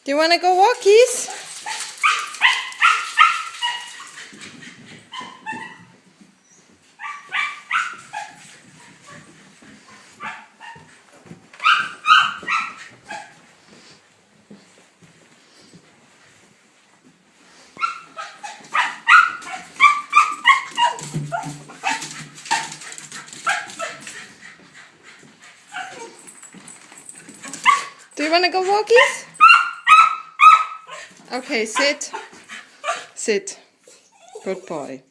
Do you want to go walkies? Do you want to go walkies? Okay, sit. Sit. Good boy.